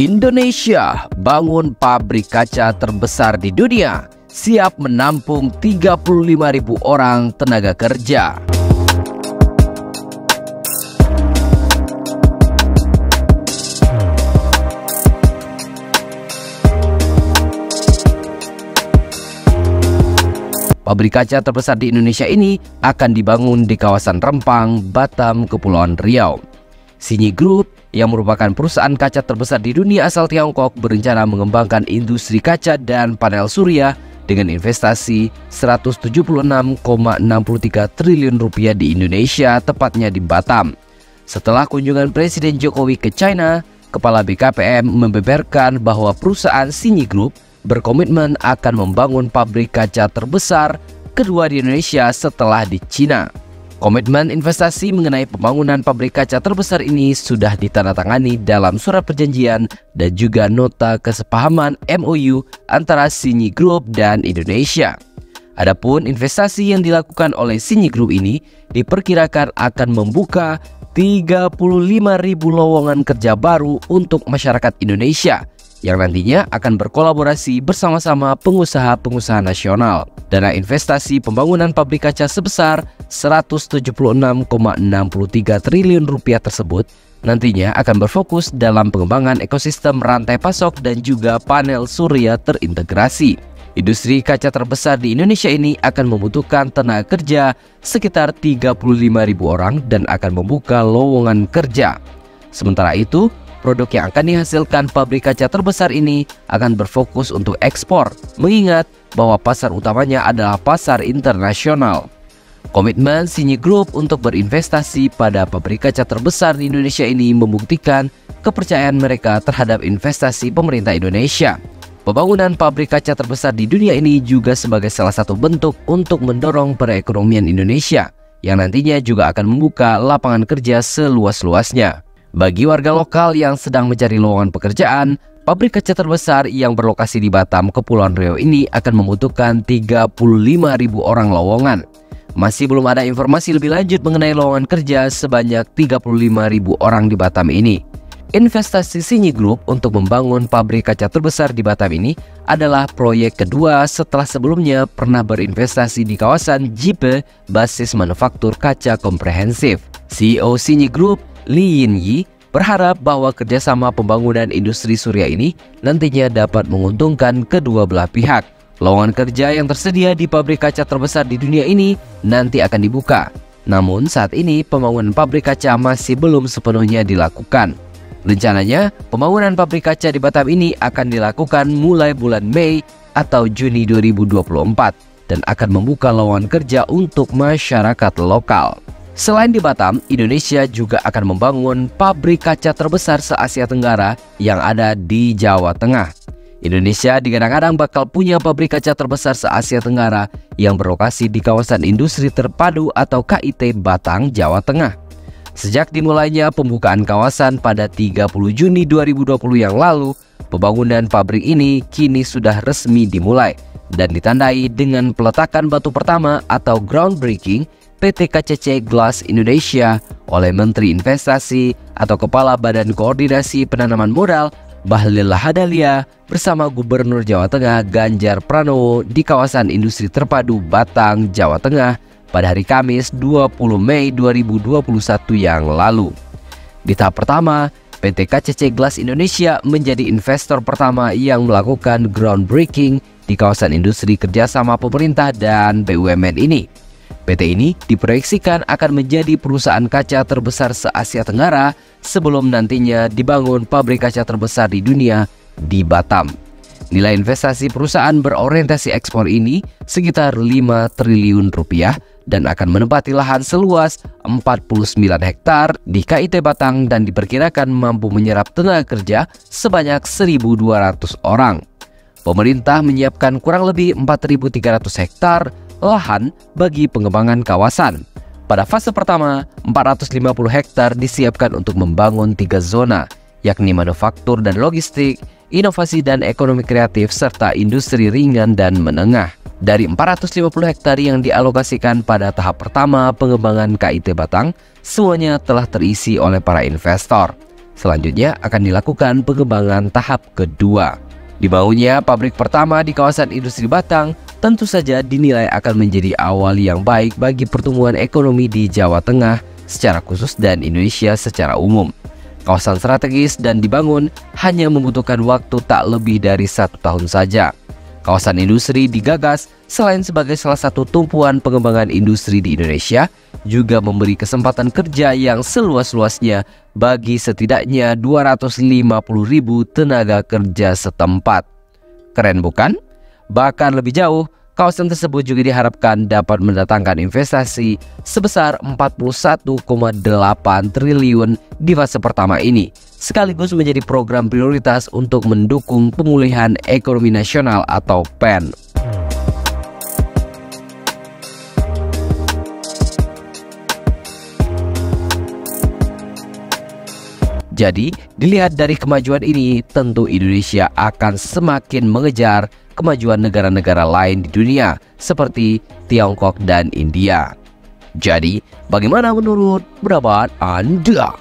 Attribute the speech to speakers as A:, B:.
A: Indonesia bangun pabrik kaca terbesar di dunia, siap menampung 35.000 orang tenaga kerja. Pabrik kaca terbesar di Indonesia ini akan dibangun di kawasan Rempang, Batam, Kepulauan Riau. Xinyi Group yang merupakan perusahaan kaca terbesar di dunia asal Tiongkok berencana mengembangkan industri kaca dan panel surya dengan investasi 176,63 triliun rupiah di Indonesia, tepatnya di Batam. Setelah kunjungan Presiden Jokowi ke China, Kepala BKPM membeberkan bahwa perusahaan Xinyi Group berkomitmen akan membangun pabrik kaca terbesar kedua di Indonesia setelah di China. Komitmen investasi mengenai pembangunan pabrik kaca terbesar ini sudah ditandatangani dalam surat perjanjian dan juga nota kesepahaman MOU antara Xinyi Group dan Indonesia. Adapun investasi yang dilakukan oleh Xinyi Group ini diperkirakan akan membuka 35.000 lowongan kerja baru untuk masyarakat Indonesia yang nantinya akan berkolaborasi bersama-sama pengusaha-pengusaha nasional. Dana investasi pembangunan pabrik kaca sebesar 176,63 triliun rupiah tersebut nantinya akan berfokus dalam pengembangan ekosistem rantai pasok dan juga panel surya terintegrasi. Industri kaca terbesar di Indonesia ini akan membutuhkan tenaga kerja sekitar 35.000 orang dan akan membuka lowongan kerja. Sementara itu, produk yang akan dihasilkan pabrik kaca terbesar ini akan berfokus untuk ekspor, mengingat bahwa pasar utamanya adalah pasar internasional. Komitmen Xinyi Group untuk berinvestasi pada pabrik kaca terbesar di Indonesia ini membuktikan kepercayaan mereka terhadap investasi pemerintah Indonesia. Pembangunan pabrik kaca terbesar di dunia ini juga sebagai salah satu bentuk untuk mendorong perekonomian Indonesia, yang nantinya juga akan membuka lapangan kerja seluas-luasnya. Bagi warga lokal yang sedang mencari lowongan pekerjaan, pabrik kaca terbesar yang berlokasi di Batam, Kepulauan Riau ini akan membutuhkan 35.000 orang lowongan. Masih belum ada informasi lebih lanjut mengenai lowongan kerja sebanyak 35.000 orang di Batam ini. Investasi Xinyi Group untuk membangun pabrik kaca terbesar di Batam ini adalah proyek kedua setelah sebelumnya pernah berinvestasi di kawasan JIPE basis manufaktur kaca komprehensif. CEO Xinyi Group, Li Yinyi, berharap bahwa kerjasama pembangunan industri surya ini nantinya dapat menguntungkan kedua belah pihak. Lowongan kerja yang tersedia di pabrik kaca terbesar di dunia ini nanti akan dibuka. Namun saat ini pembangunan pabrik kaca masih belum sepenuhnya dilakukan. Rencananya pembangunan pabrik kaca di Batam ini akan dilakukan mulai bulan Mei atau Juni 2024 dan akan membuka lowongan kerja untuk masyarakat lokal. Selain di Batam, Indonesia juga akan membangun pabrik kaca terbesar se-Asia Tenggara yang ada di Jawa Tengah. Indonesia digadang-gadang bakal punya pabrik kaca terbesar se-Asia Tenggara yang berlokasi di kawasan industri terpadu atau KIT Batang, Jawa Tengah. Sejak dimulainya pembukaan kawasan pada 30 Juni 2020 yang lalu, pembangunan pabrik ini kini sudah resmi dimulai dan ditandai dengan peletakan batu pertama atau groundbreaking PT KCC Glass Indonesia oleh Menteri Investasi atau Kepala Badan Koordinasi Penanaman Modal Bahlil Lahadalia bersama Gubernur Jawa Tengah Ganjar Pranowo di kawasan industri terpadu Batang, Jawa Tengah pada hari Kamis 20 Mei 2021 yang lalu. Di tahap pertama, PT KCC Glass Indonesia menjadi investor pertama yang melakukan groundbreaking di kawasan industri kerjasama pemerintah dan BUMN ini. PT ini diproyeksikan akan menjadi perusahaan kaca terbesar se-Asia Tenggara sebelum nantinya dibangun pabrik kaca terbesar di dunia di Batam. Nilai investasi perusahaan berorientasi ekspor ini sekitar 5 triliun rupiah dan akan menempati lahan seluas 49 hektar di KIT Batang dan diperkirakan mampu menyerap tenaga kerja sebanyak 1.200 orang. Pemerintah menyiapkan kurang lebih 4.300 hektar lahan bagi pengembangan kawasan. Pada fase pertama, 450 hektar disiapkan untuk membangun 3 zona, yakni manufaktur dan logistik, inovasi dan ekonomi kreatif, serta industri ringan dan menengah. Dari 450 hektar yang dialokasikan pada tahap pertama pengembangan KIT Batang, semuanya telah terisi oleh para investor. Selanjutnya akan dilakukan pengembangan tahap kedua. Dibangunnya pabrik pertama di kawasan industri Batang tentu saja dinilai akan menjadi awal yang baik bagi pertumbuhan ekonomi di Jawa Tengah secara khusus dan Indonesia secara umum. Kawasan strategis dan dibangun hanya membutuhkan waktu tak lebih dari 1 tahun saja. Kawasan industri digagas selain sebagai salah satu tumpuan pengembangan industri di Indonesia, juga memberi kesempatan kerja yang seluas-luasnya bagi setidaknya 250.000 tenaga kerja setempat. Keren bukan? Bahkan lebih jauh, kawasan tersebut juga diharapkan dapat mendatangkan investasi sebesar 41,8 triliun di fase pertama ini, sekaligus menjadi program prioritas untuk mendukung pemulihan ekonomi nasional atau PEN. Jadi, dilihat dari kemajuan ini, tentu Indonesia akan semakin mengejar kemajuan negara-negara lain di dunia seperti Tiongkok dan India. Jadi, bagaimana menurut pendapat Anda?